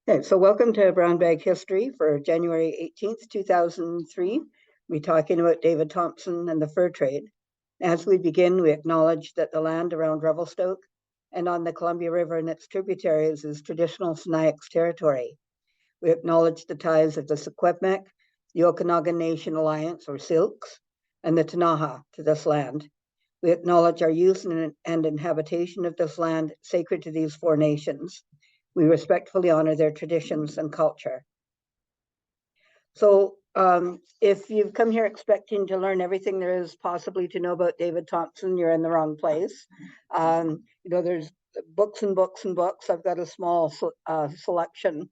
Okay, so welcome to Brown Bag History for January 18th, 2003. We're talking about David Thompson and the fur trade. As we begin, we acknowledge that the land around Revelstoke and on the Columbia River and its tributaries is traditional Snayaks territory. We acknowledge the ties of the Secwepemc, the Okanagan Nation Alliance, or Silks, and the Tanaha to this land. We acknowledge our use and inhabitation of this land sacred to these four nations. We respectfully honor their traditions and culture. So if you've come here expecting to learn everything there is possibly to know about David Thompson, you're in the wrong place. There's books and books and books. I've got a small selection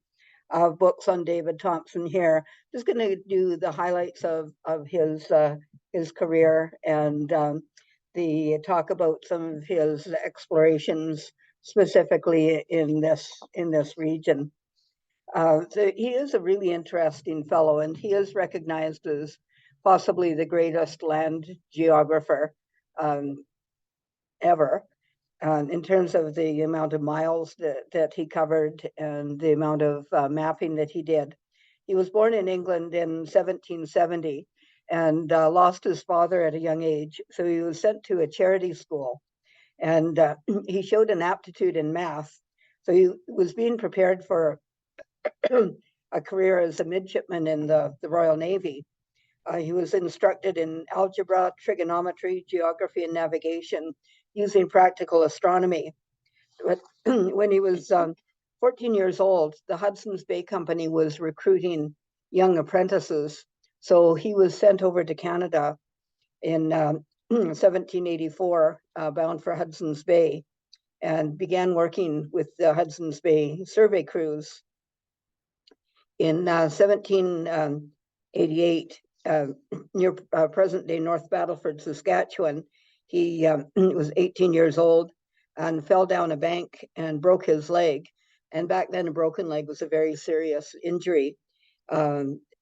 of books on David Thompson here. Just going to do the highlights of his career and the talk about some of his explorations specifically in this region. So he is a really interesting fellow, and he is recognized as possibly the greatest land geographer ever. In terms of the amount of miles that he covered and the amount of mapping that he did. He was born in England in 1770 and lost his father at a young age. So he was sent to a charity school, and he showed an aptitude in math. So he was being prepared for a career as a midshipman in the Royal Navy. He was instructed in algebra, trigonometry, geography, and navigation using practical astronomy. But when he was 14 years old, the Hudson's Bay Company was recruiting young apprentices. So he was sent over to Canada in 1784, bound for Hudson's Bay, and began working with the Hudson's Bay survey crews. In 1788, near present-day North Battleford, Saskatchewan, he was 18 years old and fell down a bank and broke his leg. And back then, a broken leg was a very serious injury,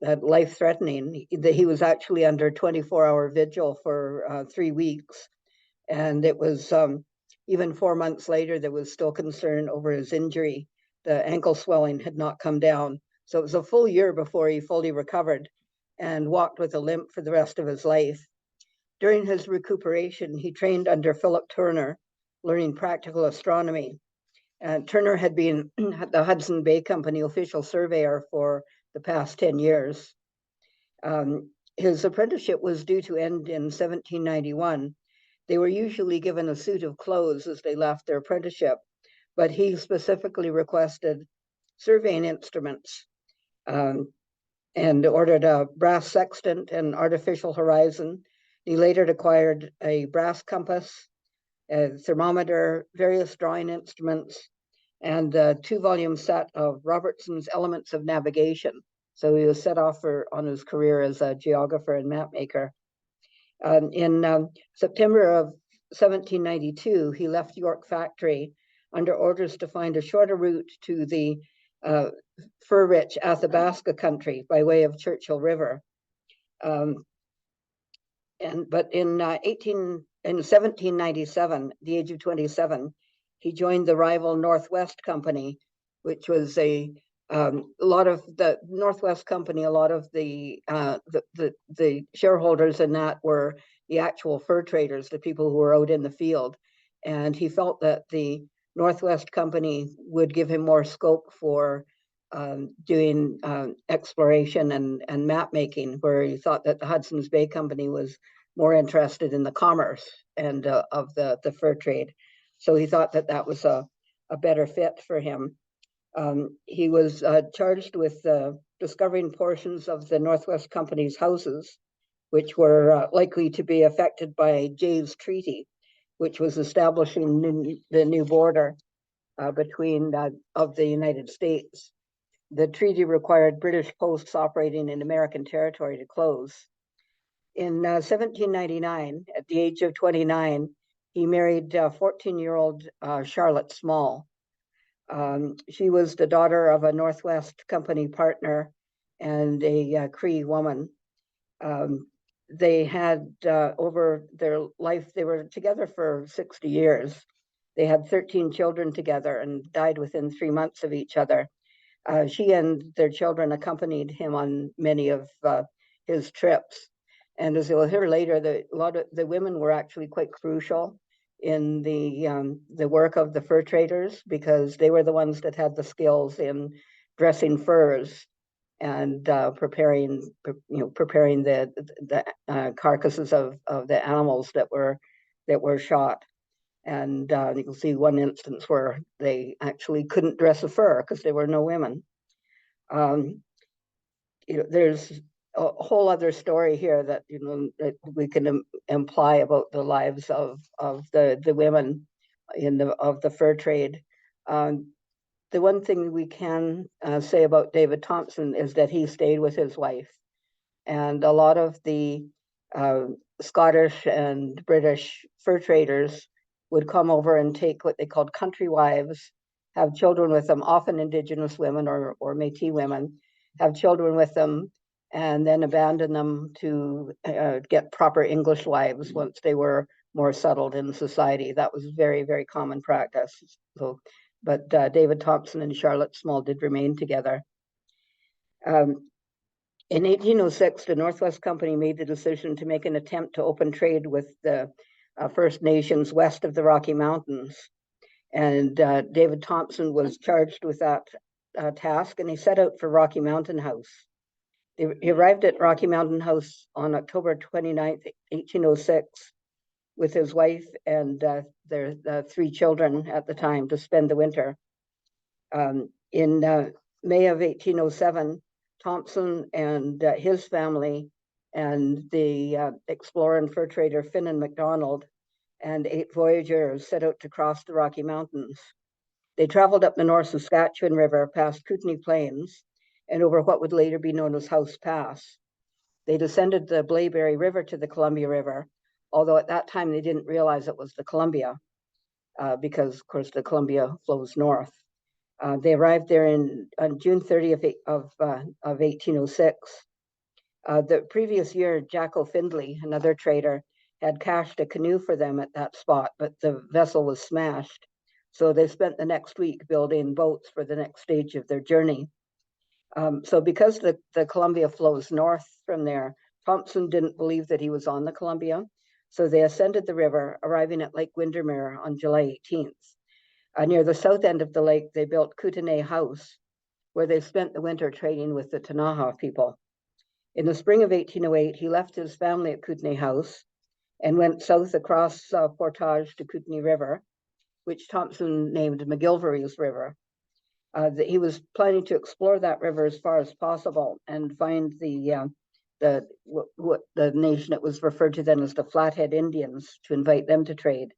life-threatening. He was actually under 24-hour vigil for 3 weeks. And it was even 4 months later, there was still concern over his injury. The ankle swelling had not come down. So it was a full year before he fully recovered and walked with a limp for the rest of his life. During his recuperation, he trained under Philip Turner, learning practical astronomy. Turner had been the Hudson Bay Company official surveyor for the past 10 years. His apprenticeship was due to end in 1791. They were usually given a suit of clothes as they left their apprenticeship, but he specifically requested surveying instruments and ordered a brass sextant and artificial horizon. He later acquired a brass compass, a thermometer, various drawing instruments, and a 2-volume set of Robertson's Elements of Navigation. So he was set off on his career as a geographer and map maker. In September of 1792, he left York Factory under orders to find a shorter route to the fur-rich Athabasca country by way of Churchill River. But in 1797, the age of 27, he joined the rival Northwest Company, which was a lot of the Northwest Company. A lot of the shareholders in that were the actual fur traders, the people who were out in the field, and he felt that the Northwest Company would give him more scope for doing exploration and map making, where he thought that the Hudson's Bay Company was more interested in the commerce and of the fur trade. So he thought that that was a better fit for him. He was charged with discovering portions of the Northwest Company's houses, which were likely to be affected by Jay's Treaty, which was establishing the new border between of the United States. The treaty required British posts operating in American territory to close. In 1799, at the age of 29, he married 14-year-old Charlotte Small. She was the daughter of a Northwest Company partner and a Cree woman. They had, over their life, they were together for 60 years. They had 13 children together and died within 3 months of each other. She and their children accompanied him on many of his trips. And as you'll hear later, a lot of the women were actually quite crucial in the work of the fur traders, because they were the ones that had the skills in dressing furs and preparing the carcasses of the animals that were shot. And you can see one instance where they actually couldn't dress a fur because there were no women. There's a whole other story here that that we can imply about the lives of the women of the fur trade. The one thing we can say about David Thompson is that he stayed with his wife, and a lot of the Scottish and British fur traders would come over and take what they called country wives, have children with them, often Indigenous women or Métis women, have children with them, and then abandon them to get proper English wives once they were more settled in society. That was very, very common practice. But David Thompson and Charlotte Small did remain together. In 1806, the Northwest Company made the decision to make an attempt to open trade with the First Nations west of the Rocky Mountains. And David Thompson was charged with that task, and he set out for Rocky Mountain House. He arrived at Rocky Mountain House on October 29th, 1806, with his wife and their 3 children at the time to spend the winter. In May of 1807, Thompson and his family and the explorer and fur trader Finan MacDonald and 8 voyageurs set out to cross the Rocky Mountains. They traveled up the North Saskatchewan River past Kootenai Plains and over what would later be known as House Pass. They descended the Blaeberry River to the Columbia River, although at that time they didn't realize it was the Columbia because, of course, the Columbia flows north. They arrived there on June 30th of 1806. The previous year, Jacko Findlay, another trader, had cached a canoe for them at that spot, but the vessel was smashed. So they spent the next week building boats for the next stage of their journey. So because the Columbia flows north from there, Thompson didn't believe that he was on the Columbia. So they ascended the river, arriving at Lake Windermere on July 18th. Near the south end of the lake, they built Kootenai House, where they spent the winter trading with the Ktunaxa people. In the spring of 1808, he left his family at Kootenai House and went south across Portage to Kootenai River, which Thompson named McGilvery's River. He was planning to explore that river as far as possible and find the nation that was referred to then as the Flathead Indians to invite them to trade.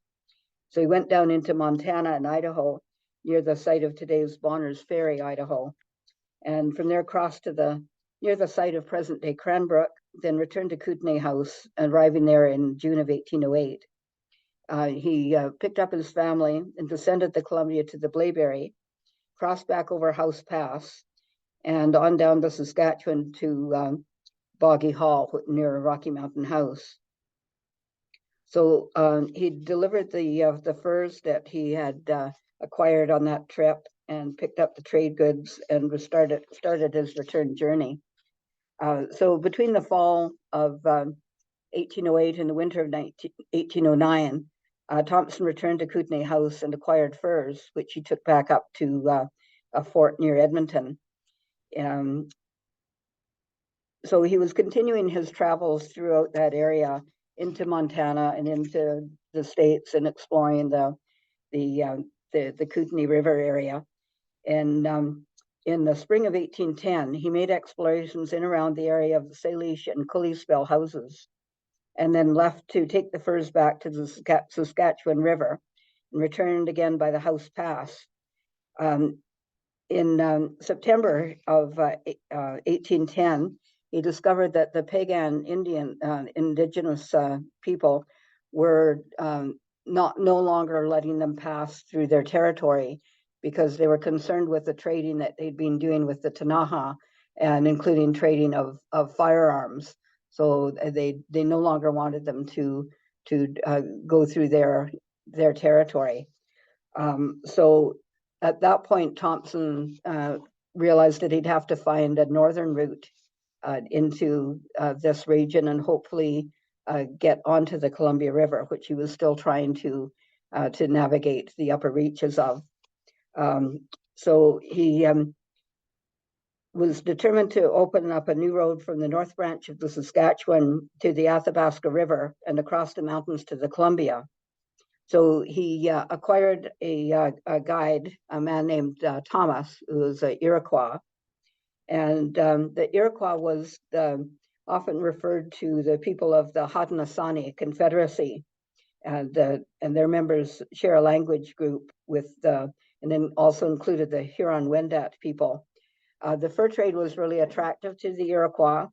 So he went down into Montana and Idaho, near the site of today's Bonners Ferry, Idaho, and from there crossed to near the site of present-day Cranbrook, then returned to Kootenai House, arriving there in June of 1808. He picked up his family and descended the Columbia to the Blaeberry, crossed back over House Pass, and on down the Saskatchewan to Boggy Hall near Rocky Mountain House. So he delivered the furs that he had acquired on that trip and picked up the trade goods and started his return journey. So between the fall of 1808 and the winter of 1809, Thompson returned to Kootenai House and acquired furs, which he took back up to a fort near Edmonton. So he was continuing his travels throughout that area into Montana and into the States and exploring the Kootenai River area. And in the spring of 1810, he made explorations in around the area of the Salish and Kalispell houses, and then left to take the furs back to the Saskatchewan River and returned again by the House Pass. In September of 1810, he discovered that the Pagan indigenous people were no longer letting them pass through their territory because they were concerned with the trading that they'd been doing with the Ktunaxa, and including trading of firearms. So they no longer wanted them to go through their territory. So at that point, Thompson realized that he'd have to find a northern route into this region and hopefully get onto the Columbia River, which he was still trying to navigate the upper reaches of. So he was determined to open up a new road from the North Branch of the Saskatchewan to the Athabasca River and across the mountains to the Columbia. So he acquired a guide, a man named Thomas, who was an Iroquois. And the Iroquois was often referred to the people of the Haudenosaunee Confederacy. And their members share a language group with, and then also included the Huron-Wendat people. The fur trade was really attractive to the Iroquois,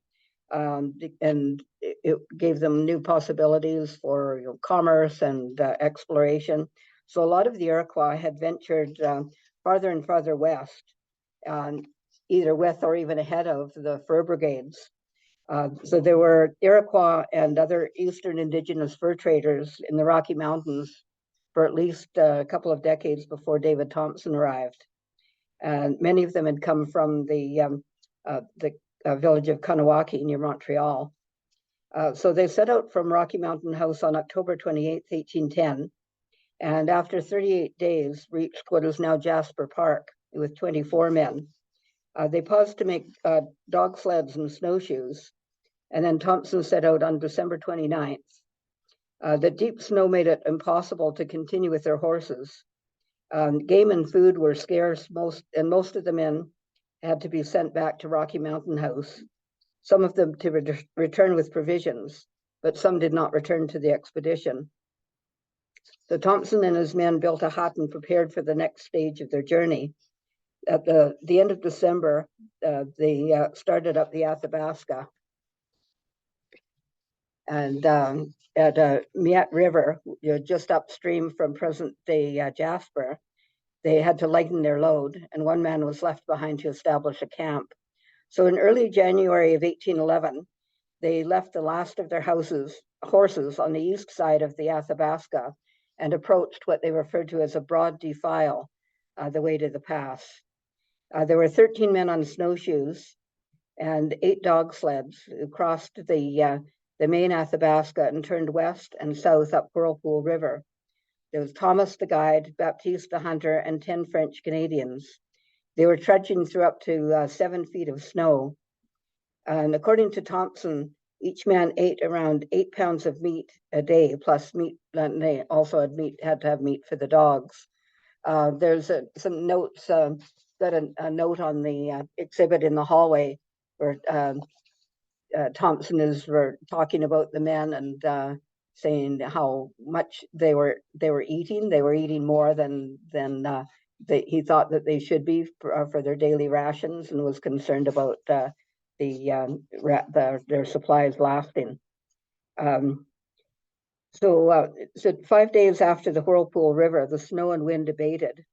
and it gave them new possibilities for commerce and exploration. So a lot of the Iroquois had ventured farther and farther west, either with or even ahead of the fur brigades. So there were Iroquois and other Eastern indigenous fur traders in the Rocky Mountains for at least a couple of decades before David Thompson arrived. And many of them had come from the village of Kahnawake near Montreal. So they set out from Rocky Mountain House on October 28th, 1810, and after 38 days reached what is now Jasper Park with 24 men. They paused to make dog sleds and snowshoes, and then Thompson set out on December 29th. The deep snow made it impossible to continue with their horses. Game and food were scarce, most of the men had to be sent back to Rocky Mountain House, some of them to return with provisions, but some did not return to the expedition. So Thompson and his men built a hut and prepared for the next stage of their journey. At the end of December, they started up the Athabasca. And at Miette River, just upstream from present-day Jasper, they had to lighten their load, and one man was left behind to establish a camp. So in early January of 1811, they left the last of their horses on the east side of the Athabasca and approached what they referred to as a broad defile, the way to the pass. There were 13 men on snowshoes and 8 dog sleds who crossed the main Athabasca and turned west and south up Whirlpool River. There was Thomas the guide, Baptiste the hunter, and 10 French Canadians. They were trudging through up to 7 feet of snow. And according to Thompson, each man ate around 8 pounds of meat a day, plus meat, and they also had to have meat for the dogs. There's some notes, got a note on the exhibit in the hallway where Thompson is talking about the men and saying how much they were eating. They were eating more than he thought that they should be for their daily rations, and was concerned about their supplies lasting. So 5 days after the Whirlpool River, the snow and wind abated,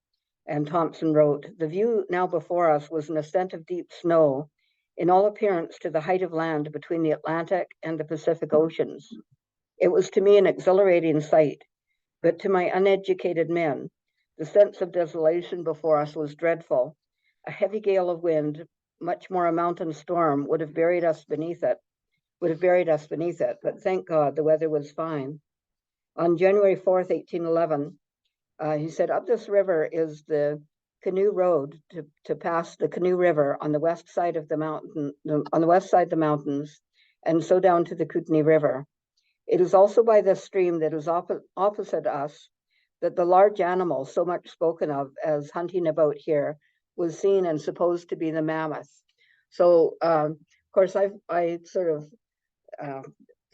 and Thompson wrote, "The view now before us was an ascent of deep snow, in all appearance to the height of land between the Atlantic and the Pacific Oceans. It was to me an exhilarating sight, but to my uneducated men, the sense of desolation before us was dreadful. A heavy gale of wind, much more a mountain storm, would have buried us beneath it, but thank God the weather was fine." On January 4th, 1811, he said, "Up this river is the canoe road to pass the Canoe River on the west side of the mountains, and so down to the Kootenai River. It is also by this stream that is opposite us that the large animal so much spoken of as hunting about here was seen and supposed to be the mammoth." So, of course, I sort of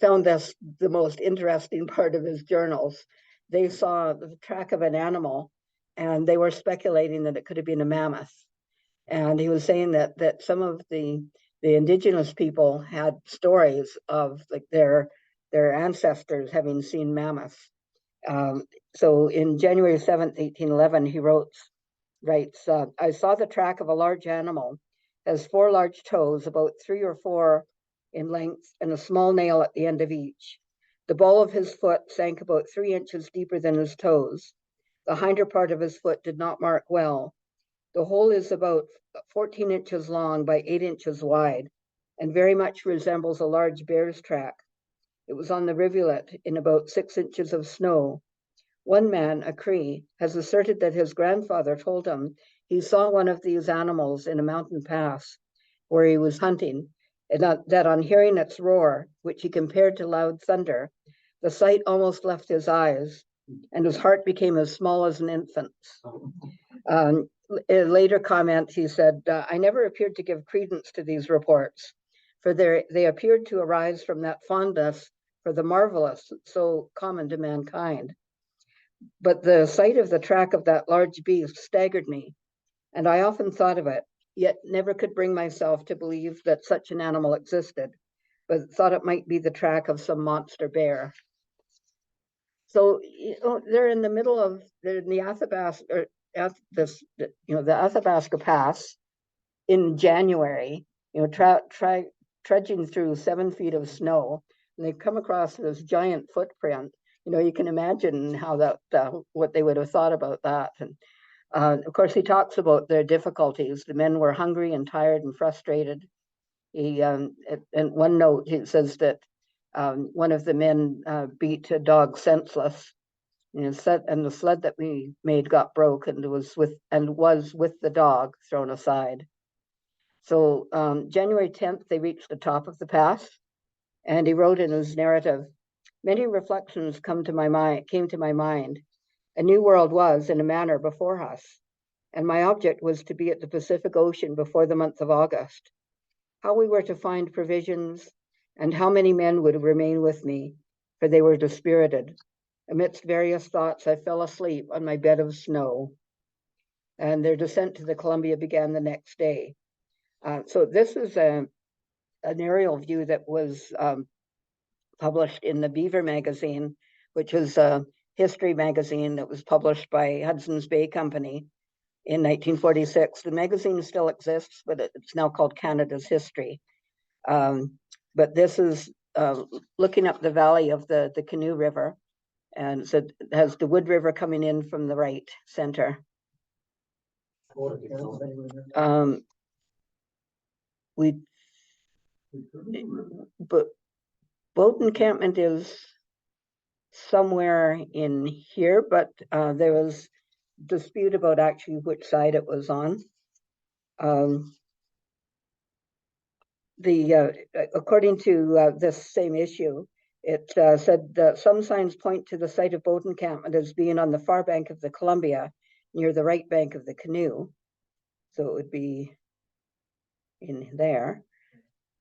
found this the most interesting part of his journals. They saw the track of an animal, and they were speculating that it could have been a mammoth. And he was saying that some of the indigenous people had stories of like their ancestors having seen mammoths. So in January 7th, 1811, he writes, "I saw the track of a large animal, has 4 large toes, about 3 or 4 in length, and a small nail at the end of each. The ball of his foot sank about 3 inches deeper than his toes. The hinder part of his foot did not mark well. The hole is about 14 inches long by 8 inches wide and very much resembles a large bear's track. It was on the rivulet in about 6 inches of snow. One man, a Cree, has asserted that his grandfather told him he saw one of these animals in a mountain pass where he was hunting, and that on hearing its roar, which he compared to loud thunder, the sight almost left his eyes, and his heart became as small as an infant's. In a later comment, he said, I never appeared to give credence to these reports, for they appeared to arise from that fondness for the marvelous so common to mankind. But the sight of the track of that large beast staggered me, and I often thought of it, yet never could bring myself to believe that such an animal existed, but thought it might be the track of some monster bear. So they're in the middle of they're in the Athabasca, or the Athabasca Pass in January. Trudging through 7 feet of snow, and they come across this giant footprint. You can imagine how what they would have thought about that. And of course, he talks about their difficulties. The men were hungry and tired and frustrated. In one note, he says that one of the men beat a dog senseless. And the sled that we made got broke and was with the dog thrown aside. So January 10th, they reached the top of the pass, and he wrote in his narrative, many reflections came to my mind. A new world was, in a manner, before us, and my object was to be at the Pacific Ocean before the month of August. How we were to find provisions, and how many men would remain with me, for they were dispirited. Amidst various thoughts, I fell asleep on my bed of snow, and their descent to the Columbia began the next day. So this is an aerial view that was published in the Beaver magazine, which was a history magazine that was published by Hudson's Bay Company in 1946. The magazine still exists, but it's now called Canada's History. But this is looking up the valley of the Canoe River, and so it has the Wood River coming in from the right center. But boat encampment is somewhere in here, but there was dispute about actually which side it was on. According to this same issue, it said that some signs point to the site of boat encampment as being on the far bank of the Columbia, near the right bank of the Canoe. So it would be in there.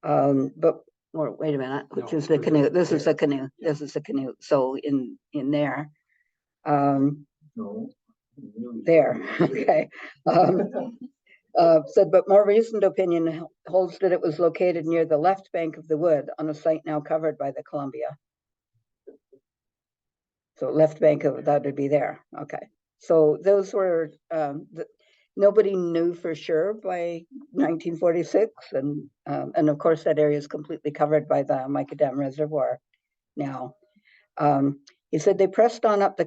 But wait a minute, which is the Canoe? This is the Canoe. This is the Canoe. So in there. There. Okay. Said, but more recent opinion holds that it was located near the left bank of the Wood on a site now covered by the Columbia. So left bank of that would be there. Okay. So those were nobody knew for sure by 1946, and of course that area is completely covered by the Mica Dam Reservoir now. He said they pressed on up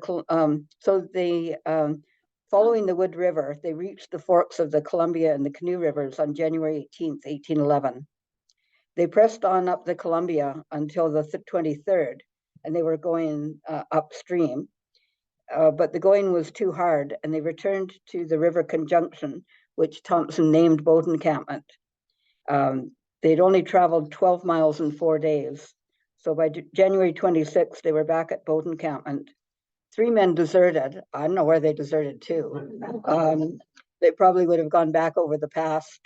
following the Wood River, they reached the forks of the Columbia and the Canoe Rivers on January 18th, 1811. They pressed on up the Columbia until the 23rd, and they were going upstream. But the going was too hard, and they returned to the river conjunction, which Thompson named boat encampment. They'd only traveled 12 miles in 4 days. So by January 26th, they were back at boat encampment. 3 men deserted. I don't know where they deserted to. They probably would have gone back over the pass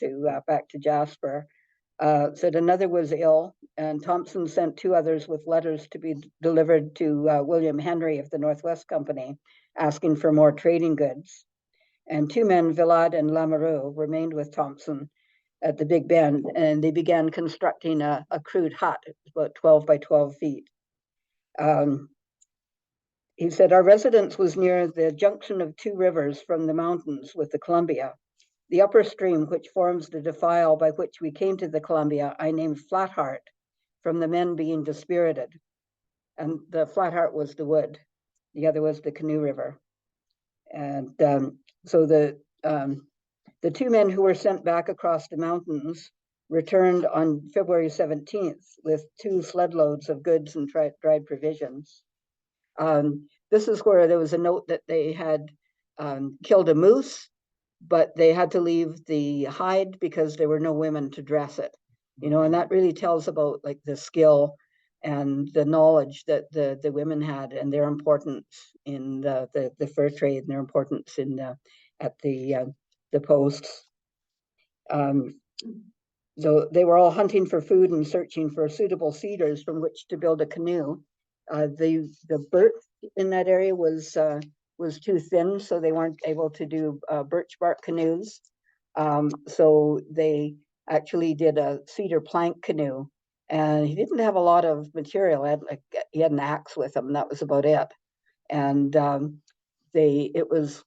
back to Jasper. Said another was ill, and Thompson sent 2 others with letters to be delivered to William Henry of the Northwest Company, asking for more trading goods. And 2 men, Villard and Lamoureux, remained with Thompson at the Big Bend, and they began constructing a crude hut, about 12 by 12 feet. He said, our residence was near the junction of 2 rivers from the mountains with the Columbia. The upper stream, which forms the defile by which we came to the Columbia, I named Flatheart, from the men being dispirited. And the Flatheart was the Wood. The other was the Canoe River. And so The two men who were sent back across the mountains returned on February 17th with 2 sled loads of goods and dried provisions. This is where there was a note that they had killed a moose, but they had to leave the hide because there were no women to dress it. And that really tells about like the skill and the knowledge that the women had, and their importance in the fur trade, and their importance in at the posts. So they were all hunting for food and searching for suitable cedars from which to build a canoe. The birch in that area was too thin, so they weren't able to do birch bark canoes. So they actually did a cedar plank canoe, and he didn't have a lot of material. He had an axe with him, and that was about it. And it was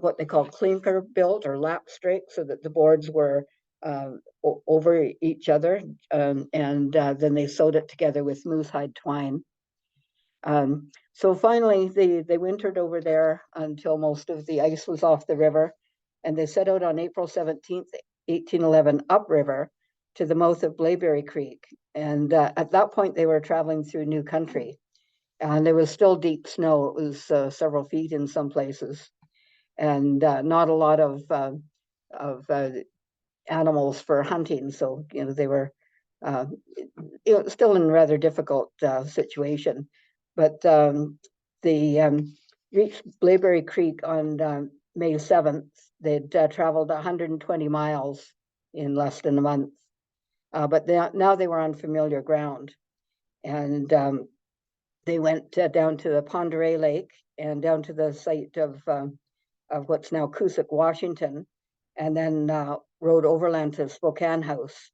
what they call clinker built or lap strake, so that the boards were over each other, and then they sewed it together with moose hide twine. So finally, they wintered over there until most of the ice was off the river, and they set out on April 17th, 1811, upriver to the mouth of Blaeberry Creek. And at that point, they were traveling through new country, and there was still deep snow. It was several feet in some places, and not a lot of animals for hunting. So, they were still in a rather difficult situation. But they reached Blaeberry Creek on May 7th. They'd traveled 120 miles in less than a month. But now they were on familiar ground. And they went down to the Pend d'Oreille Lake and down to the site of what's now Coosac, Washington, and then rode overland to Spokane House,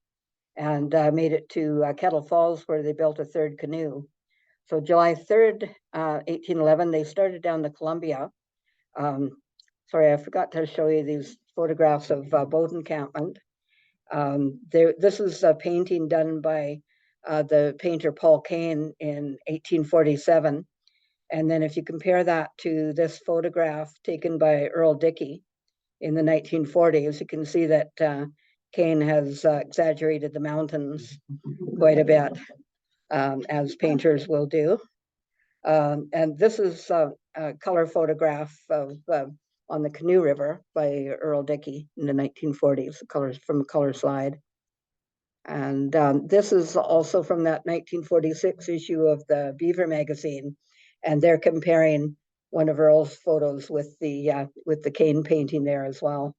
and made it to Kettle Falls, where they built a third canoe. So July 3rd, 1811, they started down the Columbia. Sorry, I forgot to show you these photographs of boat encampment. This is a painting done by the painter Paul Kane in 1847. And then if you compare that to this photograph taken by Earl Dickey in the 1940s, you can see that Kane has exaggerated the mountains quite a bit, as painters will do. And this is a color photograph of on the Canoe River by Earl Dickey in the 1940s, colors from a color slide. And this is also from that 1946 issue of the Beaver magazine, and they're comparing one of Earl's photos with the Kane painting there as well.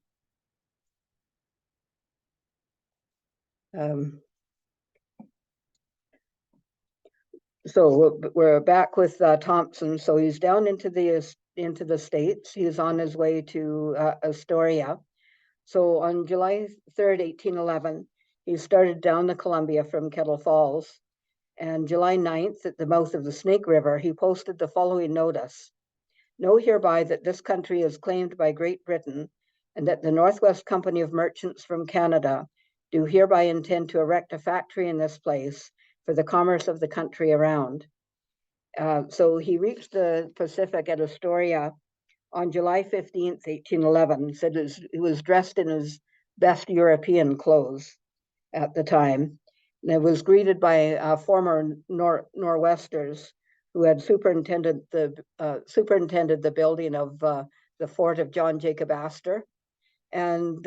So we're back with Thompson. So he's down into the States. He's on his way to Astoria. So on July 3rd, 1811, he started down the Columbia from Kettle Falls. And July 9th, at the mouth of the Snake River, he posted the following notice: "Know hereby that this country is claimed by Great Britain, and that the Northwest Company of Merchants from Canada do hereby intend to erect a factory in this place for the commerce of the country around." So he reached the Pacific at Astoria on July 15th, 1811. Said he was dressed in his best European clothes at the time. And it was greeted by former Nor'westers who had superintended the building of the fort of John Jacob Astor. And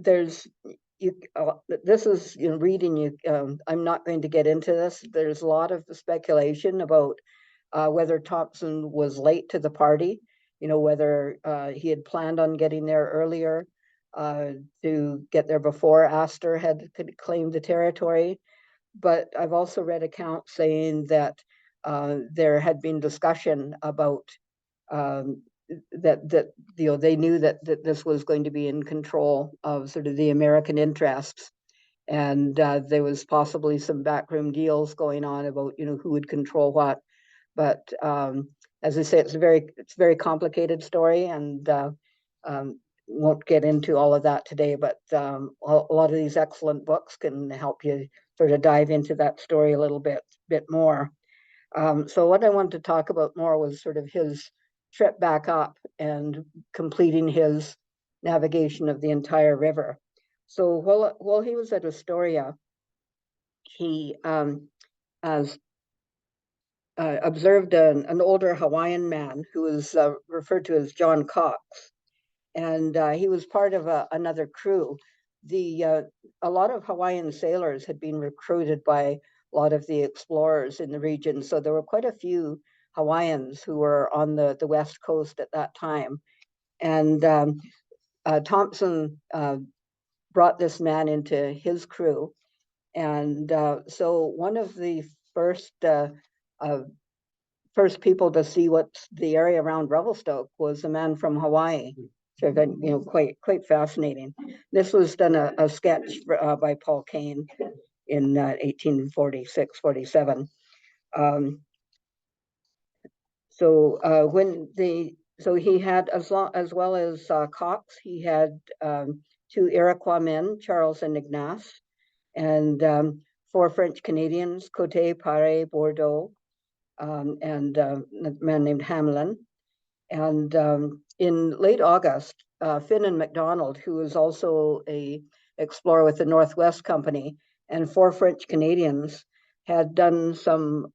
this is reading. I'm not going to get into this. There's a lot of speculation about whether Thompson was late to the party, whether he had planned on getting there earlier to get there before Astor could claim the territory. But I've also read accounts saying that there had been discussion about that they knew that this was going to be in control of sort of the American interests, and there was possibly some backroom deals going on about who would control what. But as I say, it's a very complicated story, and won't get into all of that today. But a lot of these excellent books can help you sort of dive into that story a little bit more. So what I wanted to talk about more was sort of his trip back up and completing his navigation of the entire river. So while he was at Astoria, he observed an older Hawaiian man who was referred to as John Cox, and he was part of another crew. A lot of Hawaiian sailors had been recruited by a lot of the explorers in the region, so there were quite a few Hawaiians who were on the west coast at that time. And Thompson brought this man into his crew, and so one of the first people to see what's the area around Revelstoke was a man from Hawaii. So quite fascinating. This was done a sketch by Paul Kane in 1846, 47. So he had, as well as Cox, he had two Iroquois men, Charles and Ignace, and four French Canadians, Cote, Pare, Bordeaux, and a man named Hamelin. And in late August, Finn and MacDonald, who was also a explorer with the Northwest Company, and four French Canadians had done some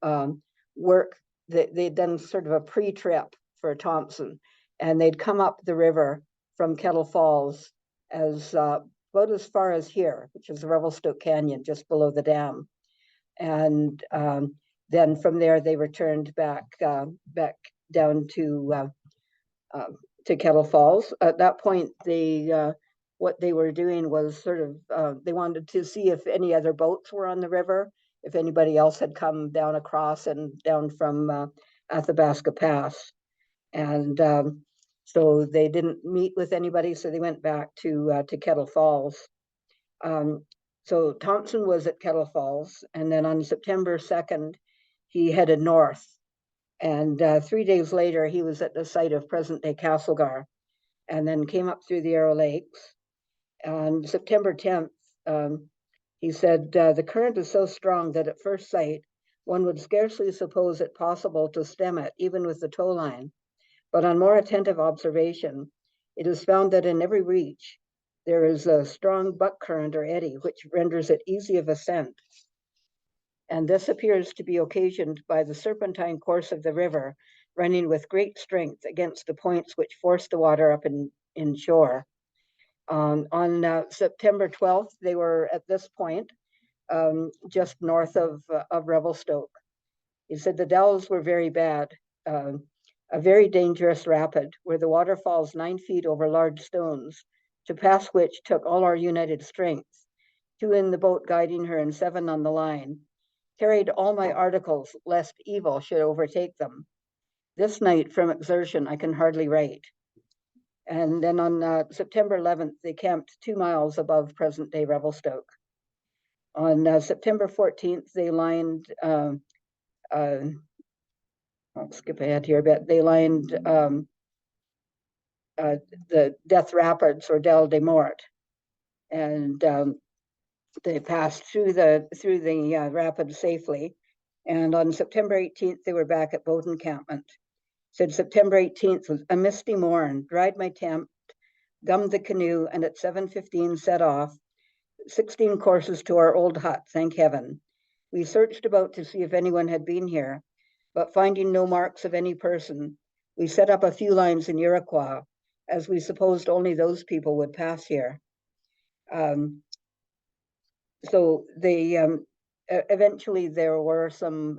work. They'd done sort of a pre-trip for Thompson, and they'd come up the river from Kettle Falls about as far as here, which is the Revelstoke Canyon, just below the dam. And then from there, they returned back down to Kettle Falls. At that point, what they were doing was sort of they wanted to see if any other boats were on the river, if anybody else had come down across and down from Athabasca Pass. And so they didn't meet with anybody, so they went back to Kettle Falls. So Thompson was at Kettle Falls, and then on September 2nd, he headed north. And 3 days later, he was at the site of present-day Castlegar, and then came up through the Arrow Lakes. On September 10th, he said, the current is so strong that at first sight, one would scarcely suppose it possible to stem it, even with the tow line. But on more attentive observation, it is found that in every reach, there is a strong buck current or eddy, which renders it easy of ascent. And this appears to be occasioned by the serpentine course of the river, running with great strength against the points which force the water up in shore. On September 12th, they were at this point, just north of Revelstoke. He said the dells were very bad, a very dangerous rapid, where the water falls 9 feet over large stones, to pass which took all our united strength, 2 in the boat guiding her and 7 on the line. Carried all my articles, lest evil should overtake them. This night, from exertion, I can hardly write. And then on September 11th, they camped 2 miles above present-day Revelstoke. On September 14th, they lined, I'll skip ahead here a bit, they lined the Death Rapids, or Del de Mort, and they passed through the rapids safely. And on September 18th, they were back at boat encampment. Said September 18th was a misty morn, dried my tent, gummed the canoe, and at 7:15 set off, 16 courses to our old hut, thank heaven. We searched about to see if anyone had been here, but finding no marks of any person, we set up a few lines in Iroquois, as we supposed only those people would pass here. So they eventually there were some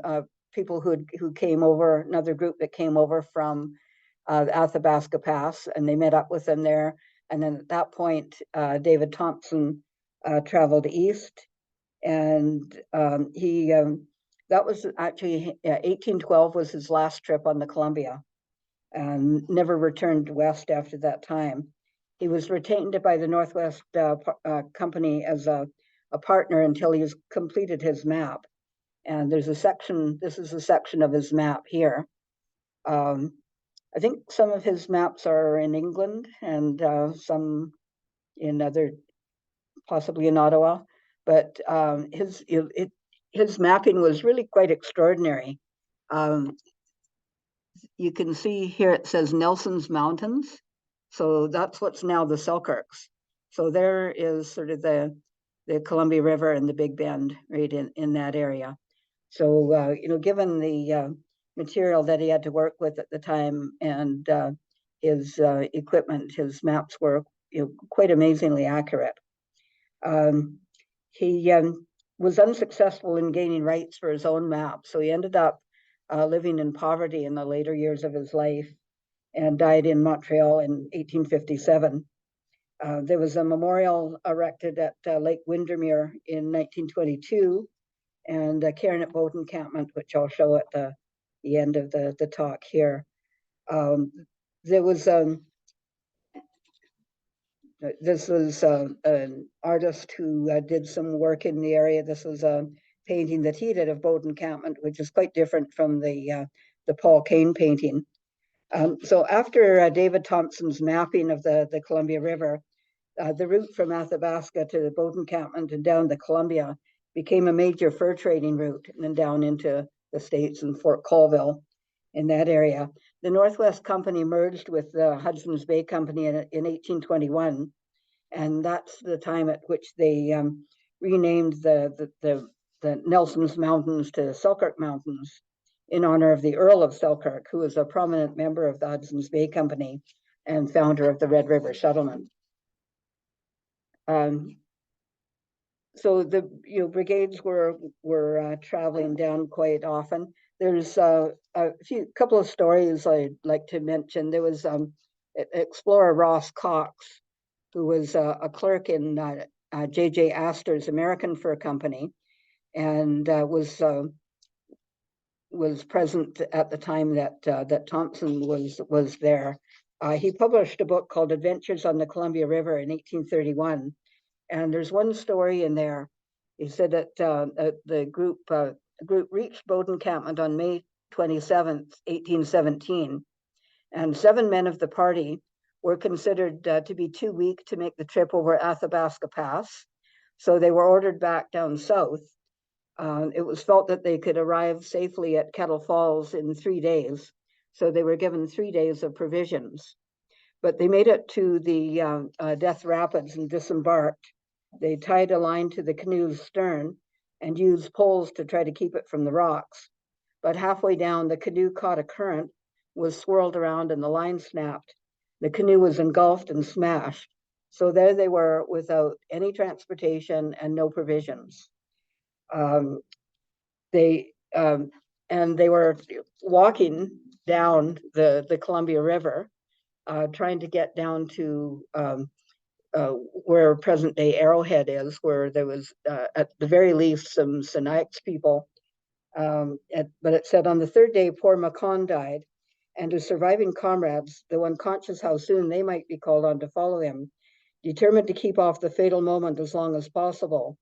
people who came over, another group that came over from Athabasca Pass, and they met up with them there. And then at that point, David Thompson traveled east, and that was actually 1812 was his last trip on the Columbia, and never returned west after that time. He was retained by the Northwest Company as a partner until he has completed his map. And there's a section, this is a section of his map here. I think some of his maps are in England and some in other, possibly in Ottawa, but his mapping was really quite extraordinary. You can see here it says Nelson's Mountains, So that's what's now the Selkirks. So there is sort of the Columbia River and the Big Bend right in that area. So, given the material that he had to work with at the time and his equipment, his maps were quite amazingly accurate. He was unsuccessful in gaining rights for his own map, so he ended up living in poverty in the later years of his life and died in Montreal in 1857. There was a memorial erected at Lake Windermere in 1922 and a cairn at boat encampment, which I'll show at the end of the talk here. There was this was an artist who did some work in the area. This was a painting that he did of boat encampment, which is quite different from the Paul Kane painting. So after David Thompson's mapping of the Columbia River, the route from Athabasca to the boat encampment and down the Columbia became a major fur trading route, and then down into the States and Fort Colville in that area. The Northwest Company merged with the Hudson's Bay Company in 1821, and that's the time at which they renamed the Nelson's Mountains to Selkirk Mountains in honor of the Earl of Selkirk, who was a prominent member of the Hudson's Bay Company and founder of the Red River Settlement. So the brigades were traveling down quite often. There's a couple of stories I'd like to mention. There was explorer Ross Cox, who was a clerk in J.J. Astor's American Fur Company, and was present at the time that Thompson was there. He published a book called Adventures on the Columbia River in 1831. And there's one story in there. He said that the group reached boat encampment on May 27th, 1817, and 7 men of the party were considered to be too weak to make the trip over Athabasca Pass. So they were ordered back down south. It was felt that they could arrive safely at Kettle Falls in 3 days. So they were given 3 days of provisions. But they made it to the Death Rapids and disembarked. They tied a line to the canoe's stern and used poles to try to keep it from the rocks. But halfway down, the canoe caught a current, was swirled around, and the line snapped. The canoe was engulfed and smashed. So there they were without any transportation and no provisions. They were walking down the Columbia River, trying to get down to where present-day Arrowhead is, where there was, at the very least, some Sinaiaks people. But it said, on the 3rd day, poor Macon died, and his surviving comrades, though unconscious how soon they might be called on to follow him, determined to keep off the fatal moment as long as possible.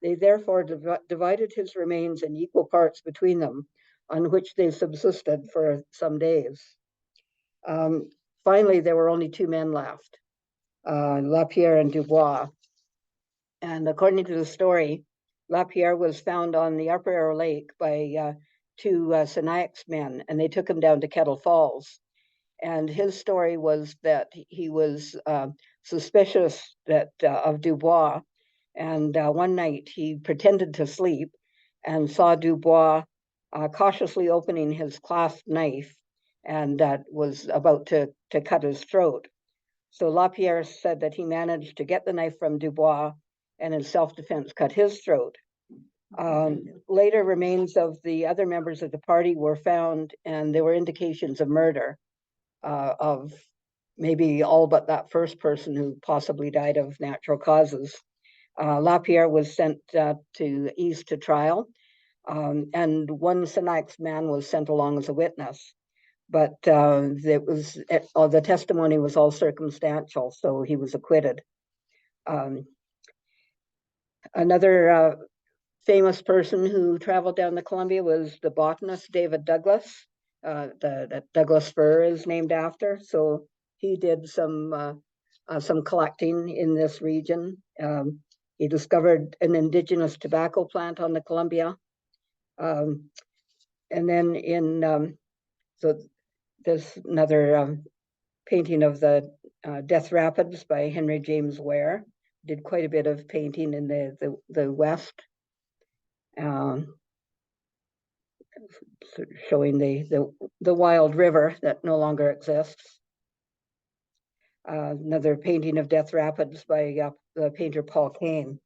They therefore divided his remains in equal parts between them, on which they subsisted for some days. Finally, there were only 2 men left, Lapierre and Dubois. And according to the story, Lapierre was found on the Upper Arrow Lake by 2 Sinaiaks men, and they took him down to Kettle Falls. And his story was that he was suspicious of Dubois. And one night he pretended to sleep and saw Dubois cautiously opening his clasp knife and was about to cut his throat. So Lapierre said that he managed to get the knife from Dubois and in self-defense cut his throat. Later, remains of the other members of the party were found, and there were indications of murder of maybe all but that first person who possibly died of natural causes. Lapierre was sent to East to trial, and one Sinaiaks man was sent along as a witness. But the testimony was all circumstantial, so he was acquitted. Another famous person who traveled down the Columbia was the botanist David Douglas. The Douglas fir is named after, so he did some collecting in this region. He discovered an indigenous tobacco plant on the Columbia. And then so there's another painting of the Death Rapids by Henry James Ware. Did quite a bit of painting in the West, showing the wild river that no longer exists. Another painting of Death Rapids by the painter Paul Kane.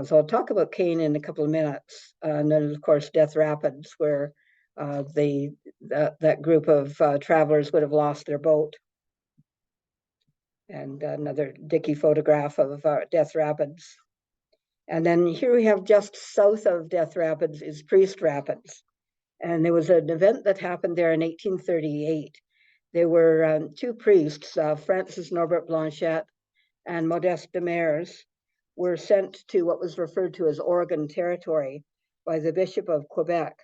So I'll talk about Kane in a couple of minutes. And then, of course, Death Rapids, where that group of travelers would have lost their boat. And another dicky photograph of Death Rapids. And then here we have just south of Death Rapids is Priest Rapids. And there was an event that happened there in 1838. There were two priests, Francis Norbert Blanchet and Modeste Demers, were sent to what was referred to as Oregon Territory by the Bishop of Quebec.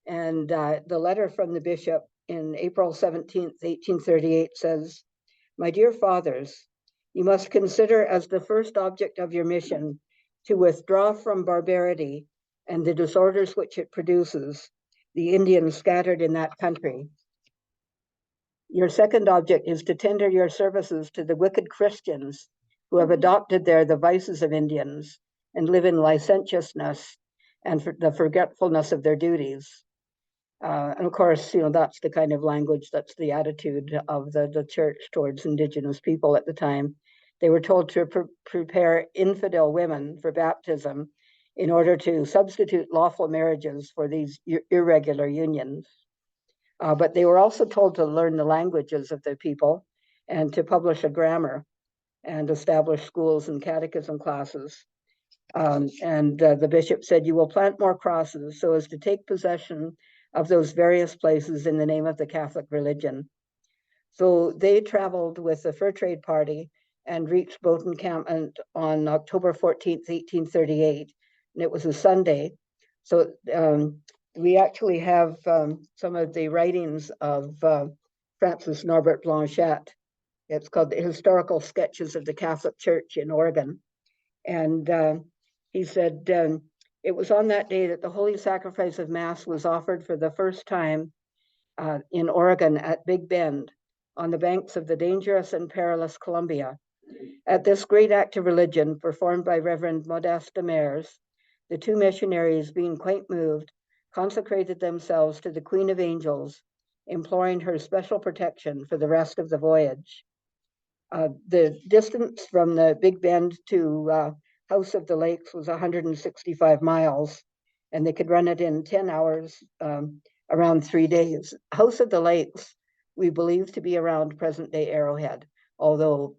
And the letter from the bishop in April 17th, 1838 says, "My dear fathers, you must consider as the first object of your mission to withdraw from barbarity and the disorders which it produces, the Indians scattered in that country. Your second object is to tender your services to the wicked Christians who have adopted there the vices of Indians and live in licentiousness and for the forgetfulness of their duties." And of course, that's the kind of language, that's the attitude of the church towards Indigenous people at the time. They were told to prepare infidel women for baptism in order to substitute lawful marriages for these irregular unions. But they were also told to learn the languages of the people and to publish a grammar and establish schools and catechism classes. The bishop said, "You will plant more crosses so as to take possession of those various places in the name of the Catholic religion." So they traveled with the fur trade party and reached Boat Encampment on October 14th, 1838. And it was a Sunday. So we actually have some of the writings of Francis Norbert Blanchet. It's called The Historical Sketches of the Catholic Church in Oregon. And he said, "It was on that day that the Holy Sacrifice of Mass was offered for the first time in Oregon at Big Bend on the banks of the dangerous and perilous Columbia. At this great act of religion performed by Reverend Modeste Demers, the two missionaries, being quite moved, consecrated themselves to the Queen of Angels, imploring her special protection for the rest of the voyage." The distance from the Big Bend to House of the Lakes was 165 miles, and they could run it in 10 hours, around 3 days. House of the Lakes, we believe to be around present-day Arrowhead, although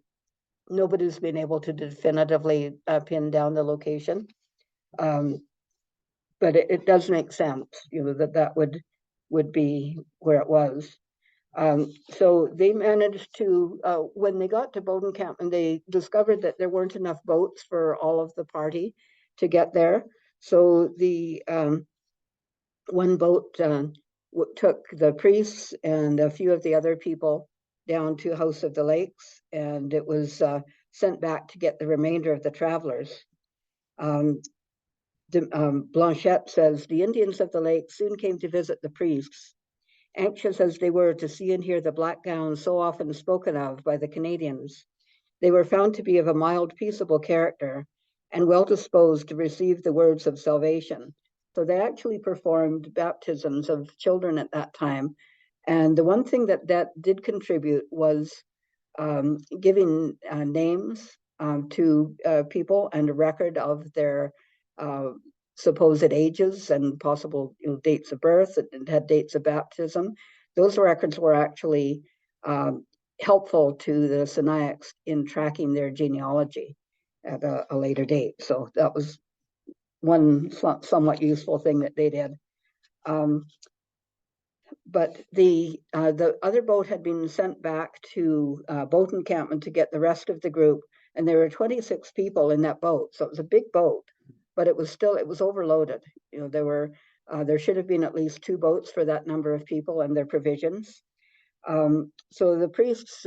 nobody's been able to definitively pin down the location. But it does make sense, that would be where it was. So they managed to, when they got to Boat Encampment, they discovered that there weren't enough boats for all of the party to get there. So the one boat took the priests and a few of the other people down to House of the Lakes, and it was sent back to get the remainder of the travelers. Blanchet says, "The Indians of the lake soon came to visit the priests. Anxious as they were to see and hear the black gowns so often spoken of by the Canadians, they were found to be of a mild, peaceable character and well disposed to receive the words of salvation." So they actually performed baptisms of children at that time. And the one thing that did contribute was giving names to people and a record of their supposed ages and possible dates of birth, and had dates of baptism. Those records were actually helpful to the Sinaiacs in tracking their genealogy at a later date. So that was one somewhat useful thing that they did. But the other boat had been sent back to Boat Encampment to get the rest of the group, and there were 26 people in that boat. So it was a big boat, but it was overloaded. There should have been at least 2 boats for that number of people and their provisions. So the priests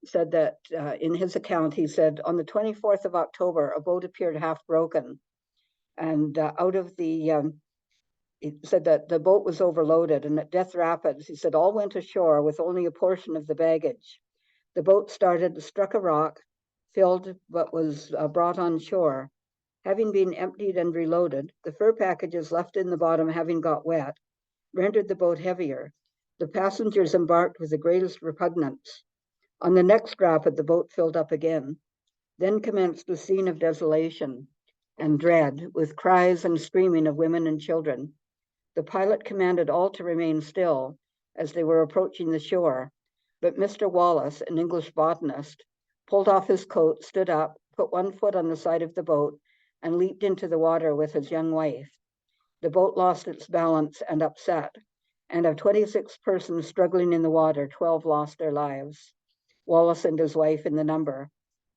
said that in his account, he said, on the 24th of October, a boat appeared half broken. And he said that the boat was overloaded, and at Death Rapids, he said, all went ashore with only a portion of the baggage. The boat struck a rock, filled, but was brought on shore. Having been emptied and reloaded, the fur packages left in the bottom having got wet, rendered the boat heavier. The passengers embarked with the greatest repugnance. On the next rapid, the boat filled up again. Then commenced a scene of desolation and dread, with cries and screaming of women and children. The pilot commanded all to remain still as they were approaching the shore, but Mr. Wallace, an English botanist, pulled off his coat, stood up, put one foot on the side of the boat, and leaped into the water with his young wife. The boat lost its balance and upset, and of 26 persons struggling in the water, 12 lost their lives, Wallace and his wife in the number.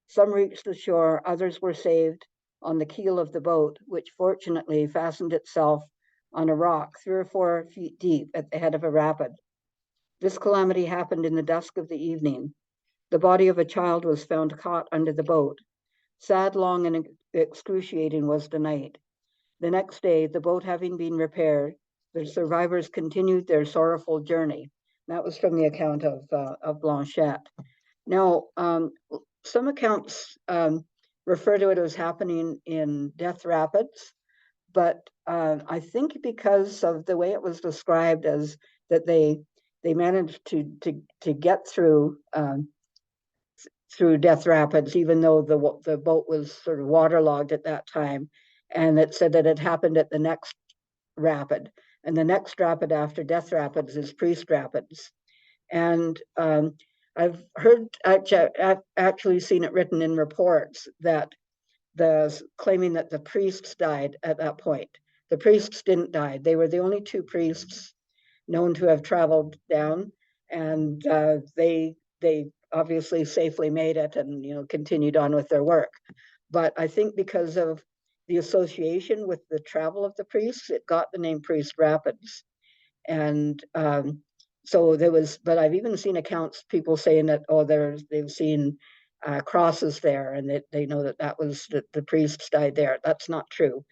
Some reached the shore, others were saved on the keel of the boat, which fortunately fastened itself on a rock 3 or 4 feet deep at the head of a rapid. This calamity happened in the dusk of the evening. The body of a child was found caught under the boat. Sad, long, and excruciating was the night. The next day, the boat having been repaired, the survivors continued their sorrowful journey. That was from the account of Blanchette. Now, some accounts refer to it as happening in Death Rapids, but I think because of the way it was described as that they managed to get through Death Rapids, even though the boat was sort of waterlogged at that time, and it said that it happened at the next rapid, and the next rapid after Death Rapids is Priest Rapids, and I've actually seen it written in reports that claiming that the priests died at that point. The priests didn't die. They were the only 2 priests known to have traveled down, and they obviously safely made it and continued on with their work. But I think because of the association with the travel of the priests, it got the name Priest Rapids. And so there was, but I've even seen accounts, people saying that, they've seen crosses there, and that they know that was the priests died there. That's not true.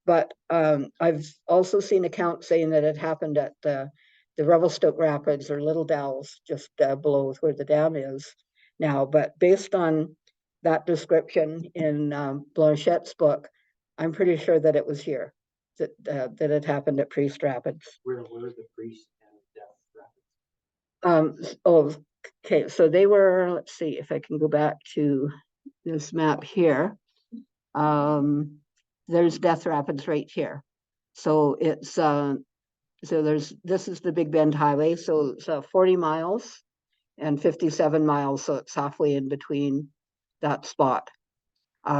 But I've also seen accounts saying that it happened at the Revelstoke Rapids or Little Dalles, just below where the dam is now. But based on that description in Blanchette's book, I'm pretty sure that it was here, that it happened at Priest Rapids. Where is the Priest and Death Rapids? Okay, so they were, let's see if I can go back to this map here. There's Death Rapids right here. So it's this is the Big Bend Highway, so it's 40 miles and 57 miles, so it's halfway in between that spot.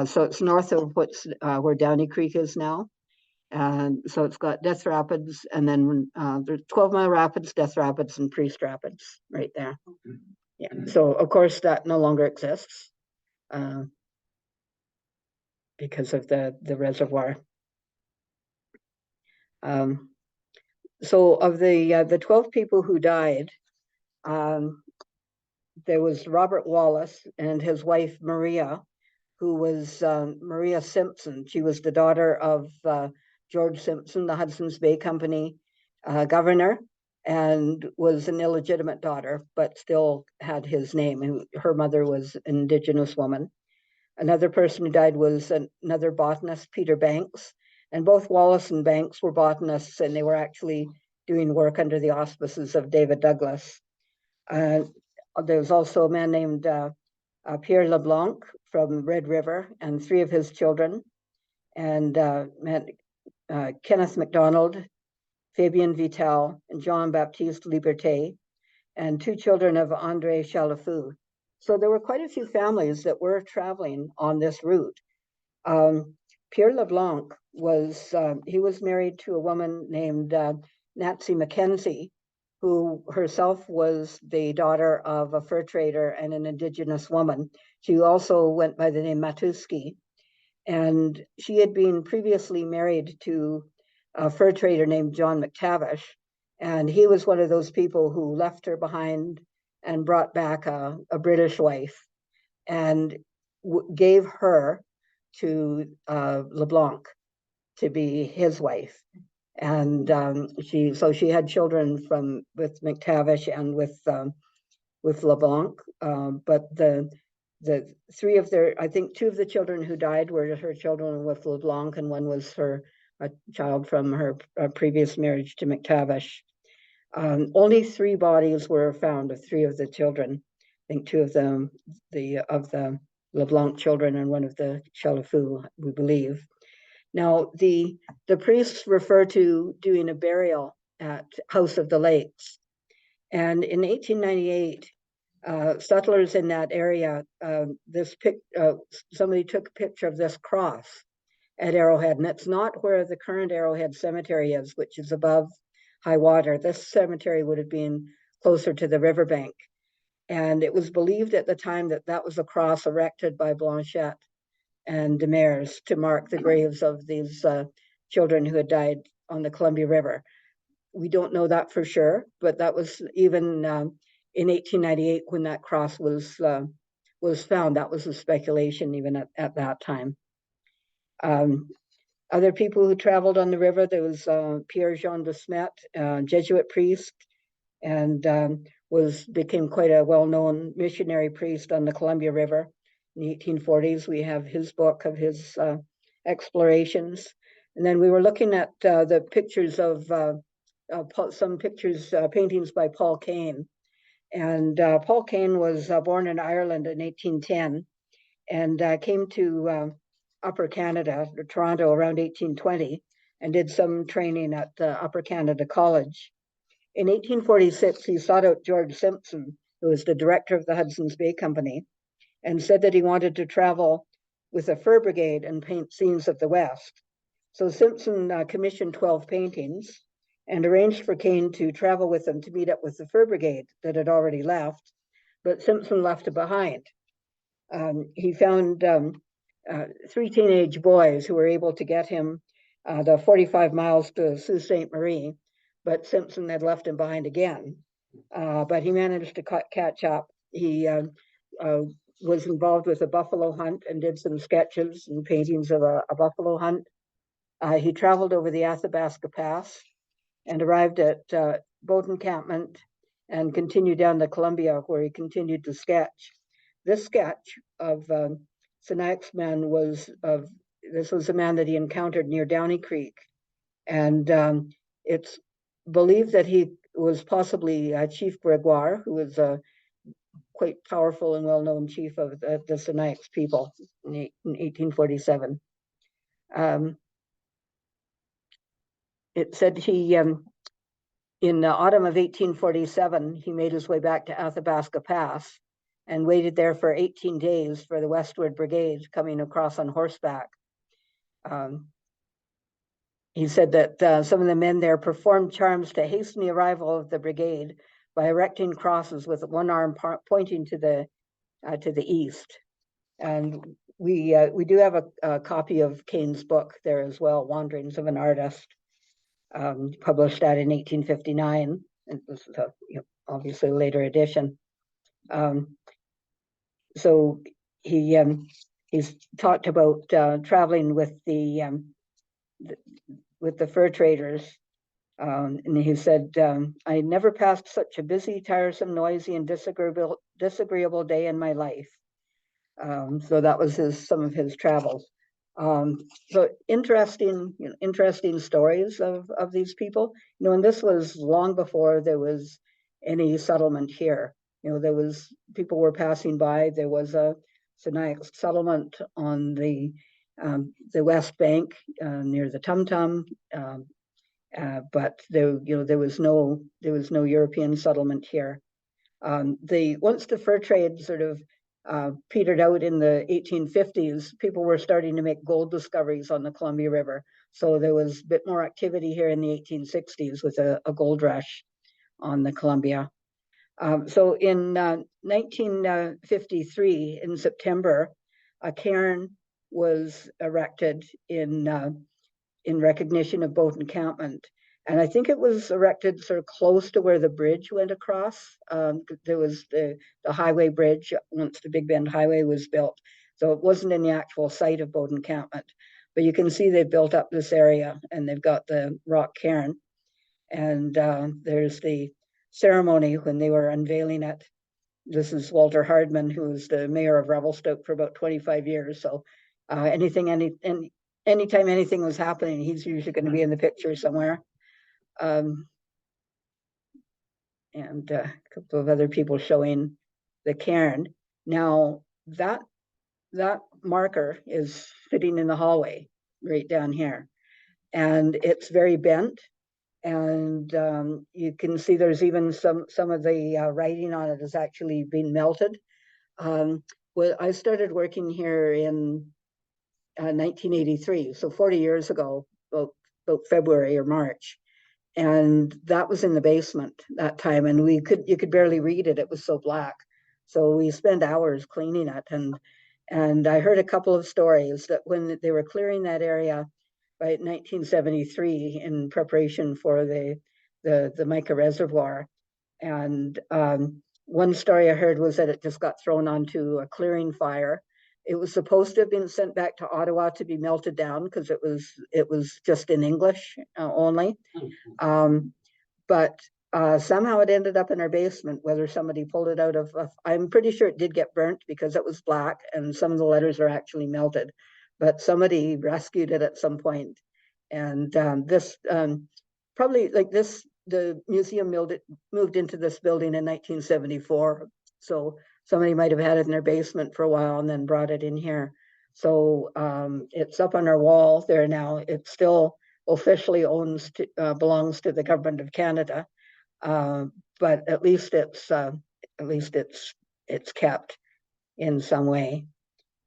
So it's north of where Downey Creek is now. And so it's got Death Rapids, and then there's 12-mile rapids, Death Rapids, and Priest Rapids right there. Yeah. So of course that no longer exists because of the reservoir. So of the 12 people who died, there was Robert Wallace and his wife Maria, who was Maria Simpson. She was the daughter of George Simpson, the Hudson's Bay Company governor, and was an illegitimate daughter, but still had his name. Her mother was an Indigenous woman. Another person who died was another botanist, Peter Banks, and both Wallace and Banks were botanists, and they were actually doing work under the auspices of David Douglas. There was also a man named Pierre LeBlanc from Red River, and 3 of his children, and Kenneth MacDonald, Fabien Vital, and Jean-Baptiste Liberté, and 2 children of André Chalafou. So there were quite a few families that were traveling on this route. Pierre LeBlanc was married to a woman named Nancy Mackenzie, who herself was the daughter of a fur trader and an Indigenous woman. She also went by the name Matuski, and she had been previously married to a fur trader named John McTavish, and he was one of those people who left her behind and brought back a British wife and gave her to LeBlanc to be his wife. And she had children with McTavish and with with LeBlanc, but the three of their, I think two of the children who died were her children with LeBlanc, and one was a child from her previous marriage to McTavish. Only three bodies were found of three of the children. I think two of them, of the LeBlanc children, and one of the Chalafou, we believe. Now, the priests refer to doing a burial at House of the Lakes. And in 1898, settlers in that area, somebody took a picture of this cross at Arrowhead, and it's not where the current Arrowhead Cemetery is, which is above high water. This cemetery would have been closer to the riverbank. And it was believed at the time that that was a cross erected by Blanchette and Demers to mark the graves of these children who had died on the Columbia River. We don't know that for sure, but that was even in 1898 when that cross was found. That was a speculation even at that time. Other people who traveled on the river, there was Pierre Jean de Smet, Jesuit priest, and became quite a well-known missionary priest on the Columbia River in the 1840s. We have his book of his explorations. And then we were looking at the pictures of some pictures, paintings by Paul Kane. And Paul Kane was born in Ireland in 1810 and came to Upper Canada, Toronto, around 1820, and did some training at Upper Canada College. In 1846, he sought out George Simpson, who was the director of the Hudson's Bay Company, and said that he wanted to travel with a fur brigade and paint scenes of the West. So Simpson commissioned 12 paintings and arranged for Kane to travel with them to meet up with the fur brigade that had already left, but Simpson left it behind. He found three teenage boys who were able to get him the 45 miles to Sault Ste. Marie, but Simpson had left him behind again. But he managed to catch up. He was involved with a buffalo hunt and did some sketches and paintings of a buffalo hunt. He traveled over the Athabasca Pass and arrived at boat encampment and continued down the Columbia, where he continued to sketch. This sketch of Sinaia's man this was a man that he encountered near Downey Creek. And it's believed that he was possibly Chief Gregoire, who was a quite powerful and well-known chief of the Sinaia's people in 1847. It said he, in the autumn of 1847, he made his way back to Athabasca Pass and waited there for 18 days for the Westward Brigade coming across on horseback. He said that some of the men there performed charms to hasten the arrival of the brigade by erecting crosses with one arm pointing to the east. And we do have a copy of Kane's book there as well, Wanderings of an Artist, published that in 1859. It was obviously a later edition. So he's talked about traveling with the fur traders, and he said, "I never passed such a busy, tiresome, noisy, and disagreeable day in my life." So that was some of his travels. So interesting stories of these people. And this was long before there was any settlement here. People were passing by. There was a Sinaiac settlement on the West Bank near the Tum Tum, but there was no European settlement here. Once the fur trade sort of petered out in the 1850s, people were starting to make gold discoveries on the Columbia River. So there was a bit more activity here in the 1860s with a gold rush on the Columbia. So in 1953, in September, a cairn was erected in recognition of boat encampment. And I think it was erected sort of close to where the bridge went across. There was the highway bridge once the Big Bend Highway was built. So it wasn't in the actual site of boat encampment. But you can see they built up this area and they've got the rock cairn. And there's the ceremony when they were unveiling it. this is Walter Hardman, who's the mayor of Revelstoke for about 25 years. So anytime anything was happening, he's usually going to be in the picture somewhere. And a couple of other people showing the cairn. Now that marker is sitting in the hallway right down here, and it's very bent. And you can see there's even some of the writing on it has actually been melted. Well, I started working here in 1983, so 40 years ago, about February or March. And that was in the basement that time, and you could barely read it. It was so black. So we spent hours cleaning it, and I heard a couple of stories that when they were clearing that area by 1973 in preparation for the mica reservoir, and one story I heard was that it just got thrown onto a clearing fire. It was supposed to have been sent back to Ottawa to be melted down because it was just in English only. But somehow it ended up in our basement, whether somebody pulled it out of, I'm pretty sure it did get burnt because it was black and some of the letters are actually melted, but somebody rescued it at some point. And this, probably like this, the museum moved into this building in 1974. So somebody might have had it in their basement for a while and then brought it in here. So it's up on our wall there now. It still officially belongs to the government of Canada, but at least it's kept in some way.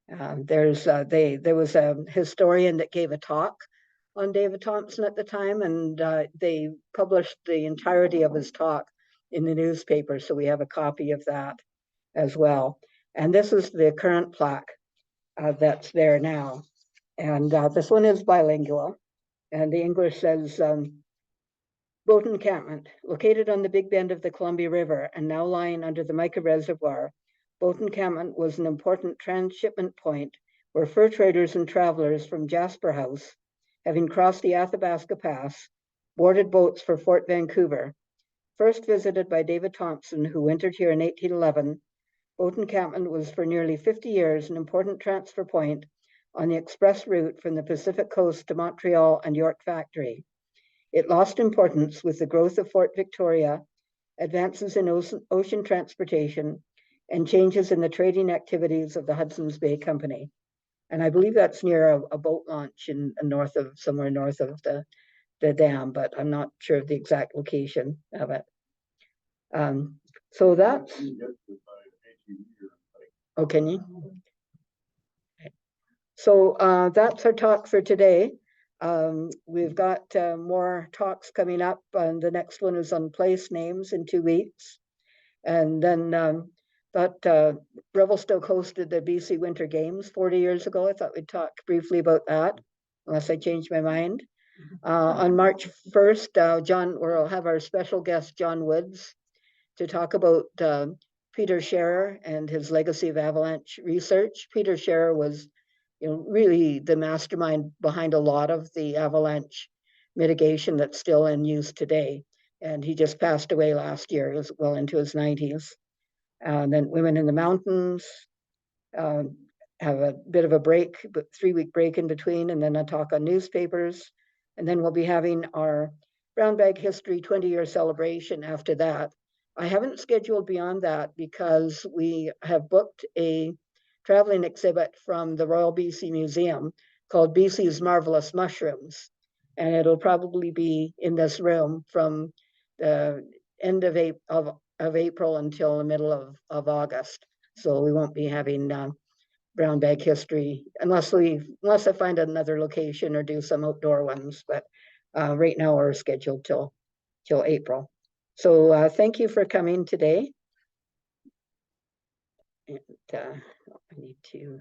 There was a historian that gave a talk on David Thompson at the time, and they published the entirety of his talk in the newspaper, so we have a copy of that as well. And this is the current plaque that's there now. And this one is bilingual. And the English says, boat encampment, located on the Big Bend of the Columbia River and now lying under the mica reservoir, boat encampment was an important transshipment point where fur traders and travelers from Jasper House, having crossed the Athabasca Pass, boarded boats for Fort Vancouver. First visited by David Thompson, who wintered here in 1811, boat encampment was for nearly 50 years an important transfer point on the express route from the Pacific coast to Montreal and York Factory. It lost importance with the growth of Fort Victoria, advances in ocean transportation, and changes in the trading activities of the Hudson's Bay Company. And I believe that's near a boat launch somewhere north of the dam, but I'm not sure of the exact location of it. So that's, oh, can you? So that's our talk for today. We've got more talks coming up, and the next one is on place names in 2 weeks. And then Revelstoke hosted the BC Winter Games 40 years ago. I thought we'd talk briefly about that, unless I change my mind. On March 1st, we'll have our special guest, John Woods, to talk about Peter Scherer and his legacy of avalanche research. Peter Scherer was really the mastermind behind a lot of the avalanche mitigation that's still in use today. And he just passed away last year, he was well into his 90s. And then Women in the Mountains have a bit of a break, but 3-week break in between, and then a talk on newspapers. And then we'll be having our Brown Bag History 20-year celebration after that. I haven't scheduled beyond that because we have booked a traveling exhibit from the Royal BC Museum called BC's Marvelous Mushrooms. And it'll probably be in this room from the end of April until the middle of August. So we won't be having Brown Bag History unless I find another location or do some outdoor ones. But right now we're scheduled till April. So thank you for coming today. And I need to